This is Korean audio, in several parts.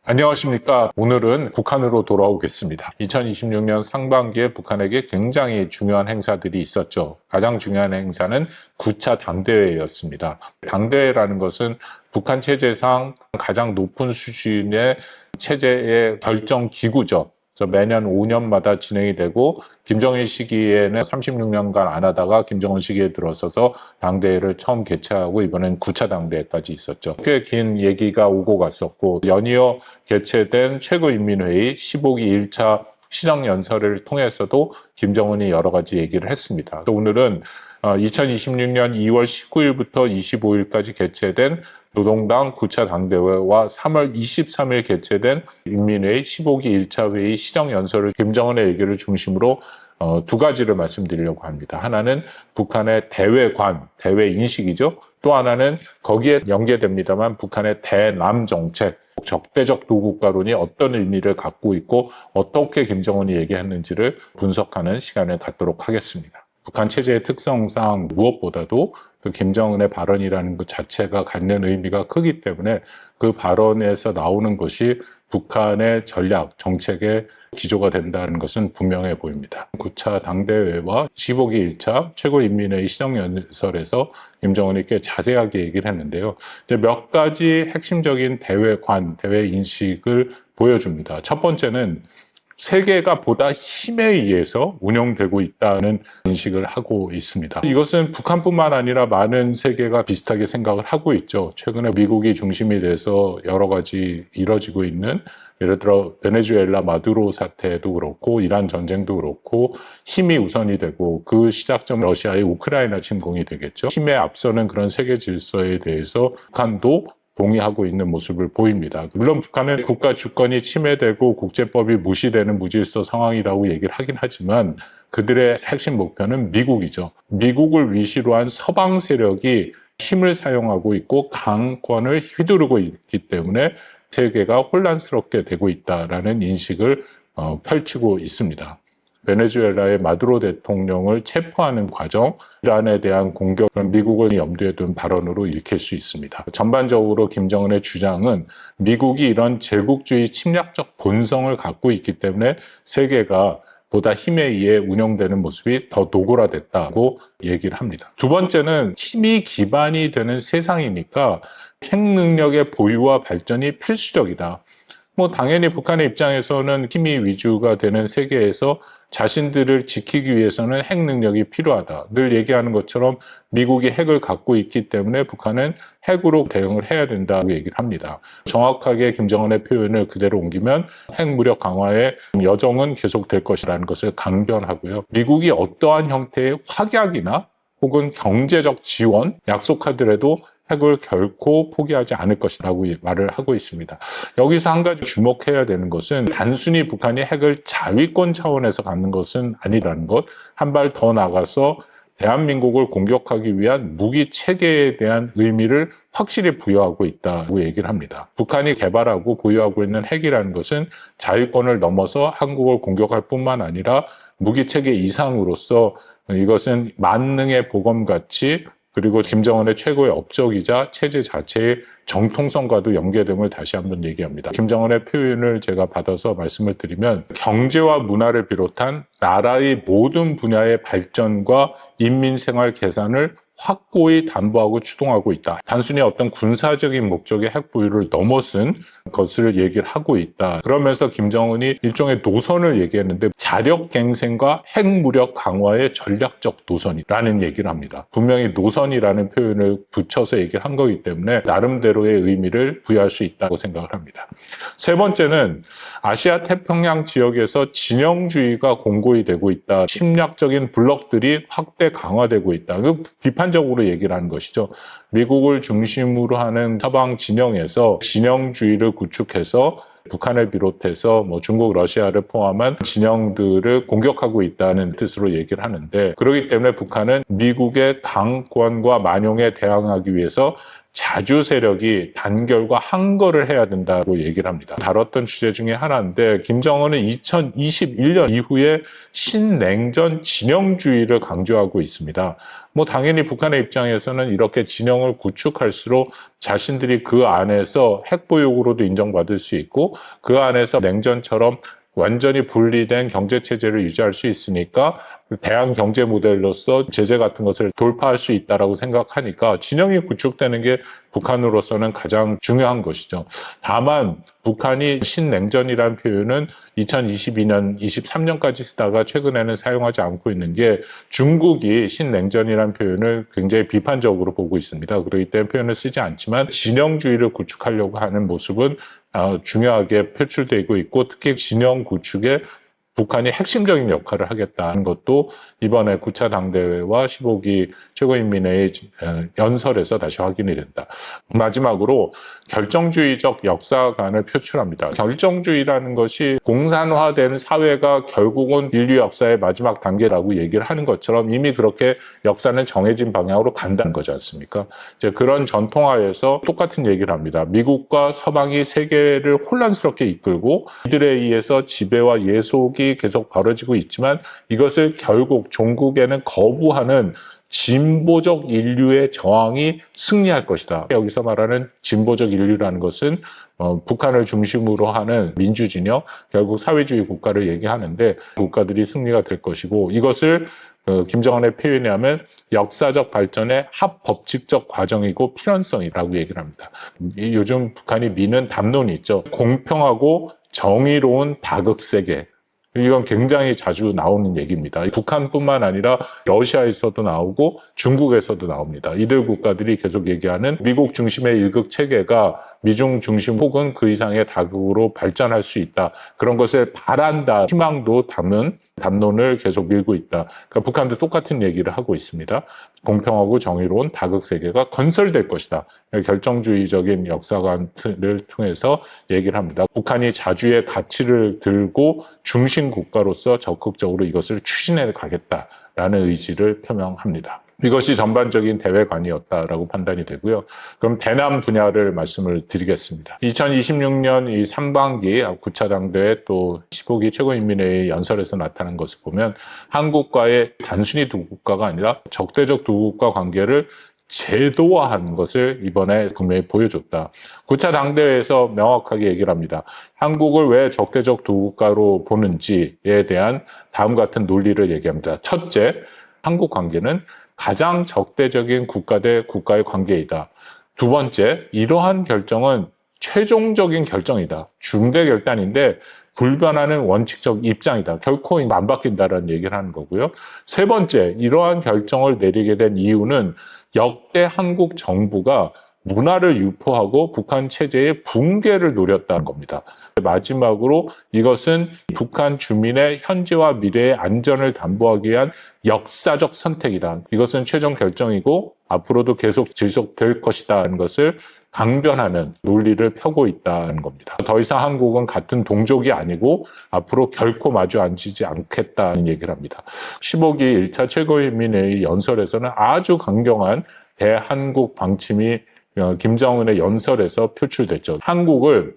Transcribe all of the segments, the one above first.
안녕하십니까. 오늘은 북한으로 돌아오겠습니다. 2026년 상반기에 북한에게 굉장히 중요한 행사들이 있었죠. 가장 중요한 행사는 9차 당대회였습니다. 당대회라는 것은 북한 체제상 가장 높은 수준의 체제의 결정 기구죠. 그래서 매년 5년마다 진행이 되고 김정일 시기에는 36년간 안 하다가 김정은 시기에 들어서서 당대회를 처음 개최하고 이번엔 9차 당대회까지 있었죠. 꽤 긴 얘기가 오고 갔었고 연이어 개최된 최고인민회의 15기 1차 시정연설을 통해서도 김정은이 여러 가지 얘기를 했습니다. 오늘은 2026년 2월 19일부터 25일까지 개최된 노동당 9차 당대회와 3월 23일 개최된 인민회의 15기 1차 회의 시정연설을 김정은의 얘기를 중심으로 두 가지를 말씀드리려고 합니다. 하나는 북한의 대외관, 대외인식이죠. 또 하나는 거기에 연계됩니다만 북한의 대남 정책, 적대적 도국가론이 어떤 의미를 갖고 있고 어떻게 김정은이 얘기했는지를 분석하는 시간을 갖도록 하겠습니다. 북한 체제의 특성상 무엇보다도 그 김정은의 발언이라는 것 자체가 갖는 의미가 크기 때문에 그 발언에서 나오는 것이 북한의 전략, 정책의 기조가 된다는 것은 분명해 보입니다. 9차 당대회와 15기 1차 최고인민회의 시정연설에서 김정은이 꽤 자세하게 얘기를 했는데요. 이제 몇 가지 핵심적인 대외관, 대외인식을 보여줍니다. 첫 번째는 세계가 보다 힘에 의해서 운영되고 있다는 인식을 하고 있습니다. 이것은 북한뿐만 아니라 많은 세계가 비슷하게 생각을 하고 있죠. 최근에 미국이 중심이 돼서 여러 가지 이뤄지고 있는 예를 들어 베네수엘라 마두로 사태도 그렇고 이란 전쟁도 그렇고 힘이 우선이 되고 그 시작점 러시아의 우크라이나 침공이 되겠죠. 힘에 앞서는 그런 세계 질서에 대해서 북한도 동의하고 있는 모습을 보입니다. 물론 북한은 국가 주권이 침해되고 국제법이 무시되는 무질서 상황이라고 얘기를 하긴 하지만 그들의 핵심 목표는 미국이죠. 미국을 위시로 한 서방 세력이 힘을 사용하고 있고 강권을 휘두르고 있기 때문에 세계가 혼란스럽게 되고 있다라는 인식을 펼치고 있습니다. 베네수엘라의 마두로 대통령을 체포하는 과정, 이란에 대한 공격, 미국을 염두에 둔 발언으로 읽힐 수 있습니다. 전반적으로 김정은의 주장은 미국이 이런 제국주의 침략적 본성을 갖고 있기 때문에 세계가 보다 힘에 의해 운영되는 모습이 더 노골화됐다고 얘기를 합니다. 두 번째는 힘이 기반이 되는 세상이니까 핵 능력의 보유와 발전이 필수적이다. 당연히 북한의 입장에서는 힘이 위주가 되는 세계에서 자신들을 지키기 위해서는 핵 능력이 필요하다. 늘 얘기하는 것처럼 미국이 핵을 갖고 있기 때문에 북한은 핵으로 대응을 해야 된다고 얘기를 합니다. 정확하게 김정은의 표현을 그대로 옮기면 핵 무력 강화의 여정은 계속될 것이라는 것을 강변하고요. 미국이 어떠한 형태의 확약이나 혹은 경제적 지원 약속하더라도 핵을 결코 포기하지 않을 것이라고 말을 하고 있습니다. 여기서 한 가지 주목해야 되는 것은 단순히 북한이 핵을 자위권 차원에서 갖는 것은 아니라는 것, 한 발 더 나가서 대한민국을 공격하기 위한 무기 체계에 대한 의미를 확실히 부여하고 있다고 얘기를 합니다. 북한이 개발하고 보유하고 있는 핵이라는 것은 자위권을 넘어서 한국을 공격할 뿐만 아니라 무기 체계 이상으로서 이것은 만능의 보검같이 그리고 김정은의 최고의 업적이자 체제 자체의 정통성과도 연계됨을 다시 한번 얘기합니다. 김정은의 표현을 제가 받아서 말씀을 드리면 경제와 문화를 비롯한 나라의 모든 분야의 발전과 인민생활 개선을 확고히 담보하고 추동하고 있다. 단순히 어떤 군사적인 목적의 핵 보유를 넘어선 것을 얘기를 하고 있다. 그러면서 김정은이 일종의 노선을 얘기했는데 자력갱생과 핵무력 강화의 전략적 노선이라는 얘기를 합니다. 분명히 노선이라는 표현을 붙여서 얘기를 한 거기 때문에 나름대로의 의미를 부여할 수 있다고 생각을 합니다. 세 번째는 아시아 태평양 지역에서 진영주의가 공고히 되고 있다. 침략적인 블록들이 확대 강화되고 있다. 비판적으로 얘기를 하는 것이죠. 미국을 중심으로 하는 서방 진영에서 진영주의를 구축해서 북한을 비롯해서 중국, 러시아를 포함한 진영들을 공격하고 있다는 뜻으로 얘기를 하는데 그렇기 때문에 북한은 미국의 강권과 만용에 대항하기 위해서 자주 세력이 단결과 항거를 해야 된다고 얘기를 합니다. 다뤘던 주제 중에 하나인데 김정은은 2021년 이후에 신냉전 진영주의를 강조하고 있습니다. 당연히 북한의 입장에서는 이렇게 진영을 구축할수록 자신들이 그 안에서 핵보유국으로도 인정받을 수 있고 그 안에서 냉전처럼 완전히 분리된 경제체제를 유지할 수 있으니까 대한 경제 모델로서 제재 같은 것을 돌파할 수 있다라고 생각하니까 진영이 구축되는 게 북한으로서는 가장 중요한 것이죠. 다만 북한이 신냉전이라는 표현은 2022년, 23년까지 쓰다가 최근에는 사용하지 않고 있는 게 중국이 신냉전이라는 표현을 굉장히 비판적으로 보고 있습니다. 그렇기 때문에 표현을 쓰지 않지만 진영주의를 구축하려고 하는 모습은 중요하게 표출되고 있고 특히 진영 구축에 북한이 핵심적인 역할을 하겠다는 것도 이번에 9차 당대회와 15기 최고인민회의 연설에서 다시 확인이 된다. 마지막으로 결정주의적 역사관을 표출합니다. 결정주의라는 것이 공산화된 사회가 결국은 인류 역사의 마지막 단계라고 얘기를 하는 것처럼 이미 그렇게 역사는 정해진 방향으로 간다는 거지 않습니까? 이제 그런 전통하에서 똑같은 얘기를 합니다. 미국과 서방이 세계를 혼란스럽게 이끌고 이들에 의해서 지배와 예속이 계속 벌어지고 있지만 이것을 결국 종국에는 거부하는 진보적 인류의 저항이 승리할 것이다. 여기서 말하는 진보적 인류라는 것은 북한을 중심으로 하는 민주진영, 결국 사회주의 국가를 얘기하는데 국가들이 승리가 될 것이고 이것을 김정은의 표현에 하면 역사적 발전의 합법칙적 과정이고 필연성이라고 얘기를 합니다. 요즘 북한이 미는 담론이 있죠. 공평하고 정의로운 다극세계. 이건 굉장히 자주 나오는 얘기입니다. 북한뿐만 아니라 러시아에서도 나오고 중국에서도 나옵니다. 이들 국가들이 계속 얘기하는 미국 중심의 일극 체계가 미중 중심 혹은 그 이상의 다극으로 발전할 수 있다. 그런 것을 바란다. 희망도 담은 담론을 계속 밀고 있다. 그러니까 북한도 똑같은 얘기를 하고 있습니다. 공평하고 정의로운 다극 세계가 건설될 것이다. 결정주의적인 역사관을 통해서 얘기를 합니다. 북한이 자주의 가치를 들고 중심 국가로서 적극적으로 이것을 추진해 가겠다라는 의지를 표명합니다. 이것이 전반적인 대외관이었다라고 판단이 되고요. 그럼 대남 분야를 말씀을 드리겠습니다. 2026년 이 상반기 9차 당대회 또 15기 최고인민회의 연설에서 나타난 것을 보면 한국과의 단순히 두 국가가 아니라 적대적 두 국가 관계를 제도화하는 것을 이번에 분명히 보여줬다. 9차 당대회에서 명확하게 얘기를 합니다. 한국을 왜 적대적 두 국가로 보는지에 대한 다음 같은 논리를 얘기합니다. 첫째, 한국 관계는 가장 적대적인 국가 대 국가의 관계이다. 두 번째, 이러한 결정은 최종적인 결정이다. 중대 결단인데 불변하는 원칙적 입장이다. 결코 안 바뀐다라는 얘기를 하는 거고요. 세 번째, 이러한 결정을 내리게 된 이유는 역대 한국 정부가 문화를 유포하고 북한 체제의 붕괴를 노렸다는 겁니다. 마지막으로 이것은 북한 주민의 현재와 미래의 안전을 담보하기 위한 역사적 선택이다. 이것은 최종 결정이고 앞으로도 계속 지속될 것이다는 것을 강변하는 논리를 펴고 있다는 겁니다. 더 이상 한국은 같은 동족이 아니고 앞으로 결코 마주 앉지 않겠다는 얘기를 합니다. 15기 1차 최고인민회의 연설에서는 아주 강경한 대한국 방침이 김정은의 연설에서 표출됐죠. 한국을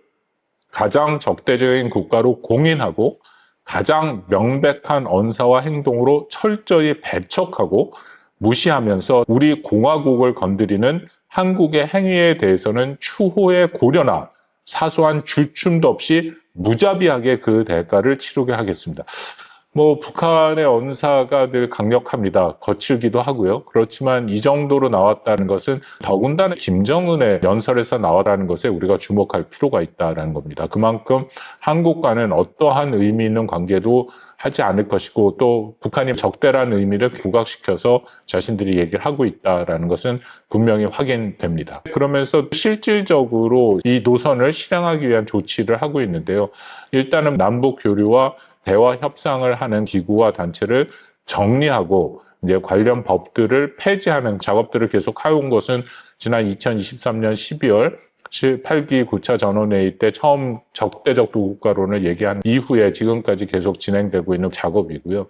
가장 적대적인 국가로 공인하고 가장 명백한 언사와 행동으로 철저히 배척하고 무시하면서 우리 공화국을 건드리는 한국의 행위에 대해서는 추후의 고려나 사소한 주춤도 없이 무자비하게 그 대가를 치르게 하겠습니다. 북한의 언사가 늘 강력합니다. 거칠기도 하고요. 그렇지만 이 정도로 나왔다는 것은 더군다나 김정은의 연설에서 나왔다는 것에 우리가 주목할 필요가 있다는 겁니다. 그만큼 한국과는 어떠한 의미 있는 관계도 하지 않을 것이고 또 북한이 적대라는 의미를 부각시켜서 자신들이 얘기를 하고 있다는 것은 분명히 확인됩니다. 그러면서 실질적으로 이 노선을 실행하기 위한 조치를 하고 있는데요. 일단은 남북 교류와 대화 협상을 하는 기구와 단체를 정리하고 이제 관련 법들을 폐지하는 작업들을 계속 해온 것은 지난 2023년 12월 8기 9차 전원회의 때 처음 적대적 도국가론을 얘기한 이후에 지금까지 계속 진행되고 있는 작업이고요.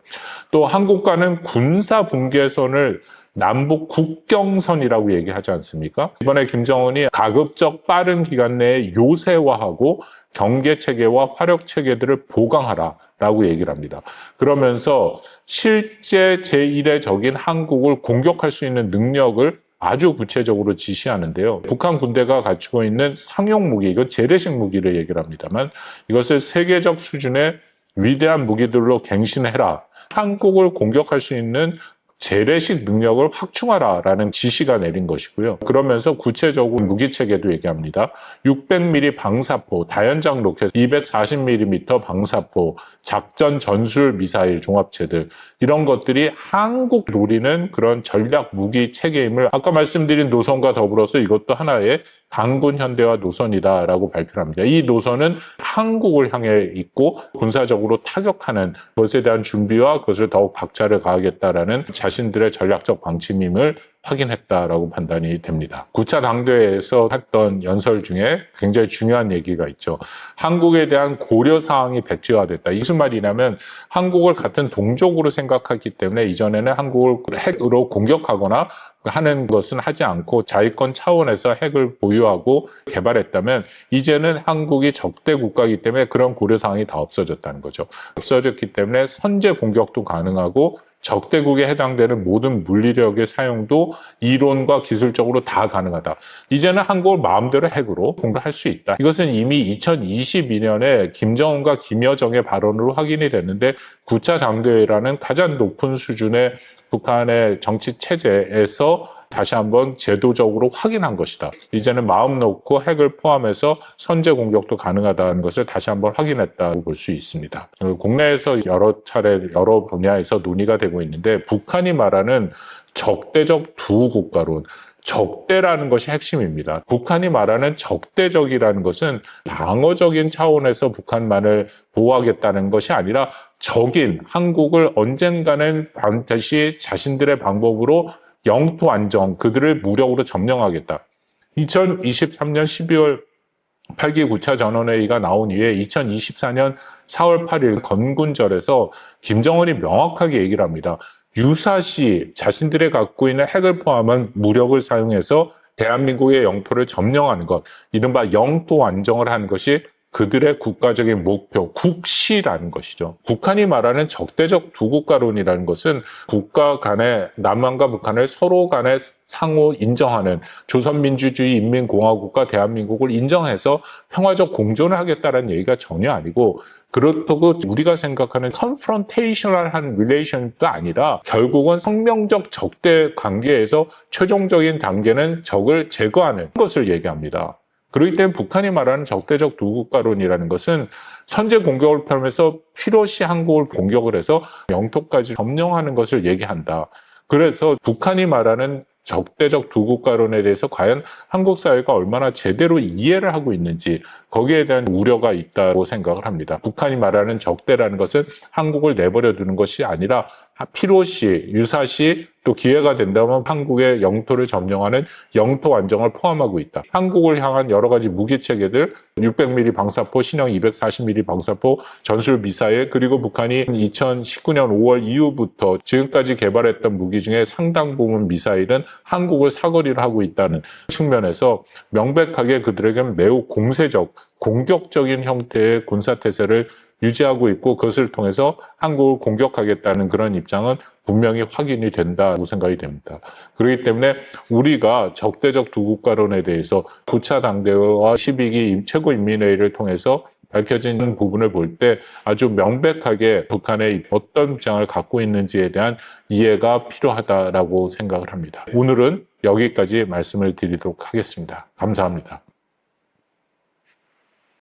또 한국과는 군사 분계선을 남북 국경선이라고 얘기하지 않습니까? 이번에 김정은이 가급적 빠른 기간 내에 요새화하고 경계체계와 화력체계들을 보강하라라고 얘기를 합니다. 그러면서 실제 제1의 적인 한국을 공격할 수 있는 능력을 아주 구체적으로 지시하는데요. 북한 군대가 갖추고 있는 상용 무기, 이건 재래식 무기를 얘기를 합니다만 이것을 세계적 수준의 위대한 무기들로 갱신해라. 한국을 공격할 수 있는 재래식 능력을 확충하라라는 지시가 내린 것이고요. 그러면서 구체적으로 무기체계도 얘기합니다. 600mm 방사포, 다연장 로켓, 240mm 방사포, 작전 전술 미사일 종합체들 이런 것들이 한국 노리는 그런 전략 무기 체계임을 아까 말씀드린 노선과 더불어서 이것도 하나의 강군 현대화 노선이다라고 발표를 합니다. 이 노선은 한국을 향해 있고 군사적으로 타격하는 것에 대한 준비와 그것을 더욱 박차를 가하겠다라는 자신들의 전략적 방침임을 확인했다라고 판단이 됩니다. 9차 당대회에서 했던 연설 중에 굉장히 중요한 얘기가 있죠. 한국에 대한 고려사항이 백지화됐다. 이게 무슨 말이냐면 한국을 같은 동족으로 생각하기 때문에 이전에는 한국을 핵으로 공격하거나 하는 것은 하지 않고 자위권 차원에서 핵을 보유하고 개발했다면 이제는 한국이 적대 국가이기 때문에 그런 고려사항이 다 없어졌다는 거죠. 없어졌기 때문에 선제 공격도 가능하고 적대국에 해당되는 모든 물리력의 사용도 이론과 기술적으로 다 가능하다. 이제는 한국을 마음대로 핵으로 공격할 수 있다. 이것은 이미 2022년에 김정은과 김여정의 발언으로 확인이 됐는데 9차 당대회라는 가장 높은 수준의 북한의 정치 체제에서 다시 한번 제도적으로 확인한 것이다. 이제는 마음 놓고 핵을 포함해서 선제 공격도 가능하다는 것을 다시 한번 확인했다고 볼 수 있습니다. 국내에서 여러 차례 여러 분야에서 논의가 되고 있는데 북한이 말하는 적대적 두 국가론, 적대라는 것이 핵심입니다. 북한이 말하는 적대적이라는 것은 방어적인 차원에서 북한만을 보호하겠다는 것이 아니라 적인 한국을 언젠가는 반드시 자신들의 방법으로 영토 안정, 그들을 무력으로 점령하겠다. 2023년 12월 8기 9차 전원회의가 나온 이후에 2024년 4월 8일 건군절에서 김정은이 명확하게 얘기를 합니다. 유사시 자신들이 갖고 있는 핵을 포함한 무력을 사용해서 대한민국의 영토를 점령하는 것, 이른바 영토 안정을 하는 것이 그들의 국가적인 목표, 국시라는 것이죠. 북한이 말하는 적대적 두국가론이라는 것은 국가 간의 남한과 북한을 서로 간에 상호 인정하는 조선민주주의 인민공화국과 대한민국을 인정해서 평화적 공존을 하겠다는 얘기가 전혀 아니고 그렇다고 우리가 생각하는 confrontational한 relation도 아니라 결국은 성명적 적대 관계에서 최종적인 단계는 적을 제거하는 것을 얘기합니다. 그렇기 때문에 북한이 말하는 적대적 두국가론이라는 것은 선제 공격을 펴면서 필요시 한국을 공격을 해서 영토까지 점령하는 것을 얘기한다. 그래서 북한이 말하는 적대적 두국가론에 대해서 과연 한국 사회가 얼마나 제대로 이해를 하고 있는지 거기에 대한 우려가 있다고 생각을 합니다. 북한이 말하는 적대라는 것은 한국을 내버려 두는 것이 아니라 필요시, 유사시 또 기회가 된다면 한국의 영토를 점령하는 영토 안정을 포함하고 있다. 한국을 향한 여러 가지 무기 체계들, 600mm 방사포, 신형 240mm 방사포, 전술 미사일, 그리고 북한이 2019년 5월 이후부터 지금까지 개발했던 무기 중에 상당 부분 미사일은 한국을 사거리를 하고 있다는 측면에서 명백하게 그들에게는 매우 공세적, 공격적인 형태의 군사태세를 유지하고 있고 그것을 통해서 한국을 공격하겠다는 그런 입장은 분명히 확인이 된다고 생각이 됩니다. 그렇기 때문에 우리가 적대적 두국가론에 대해서 9차 당대회와 12기 최고인민회의를 통해서 밝혀진 부분을 볼 때 아주 명백하게 북한의 어떤 입장을 갖고 있는지에 대한 이해가 필요하다라고 생각을 합니다. 오늘은 여기까지 말씀을 드리도록 하겠습니다. 감사합니다.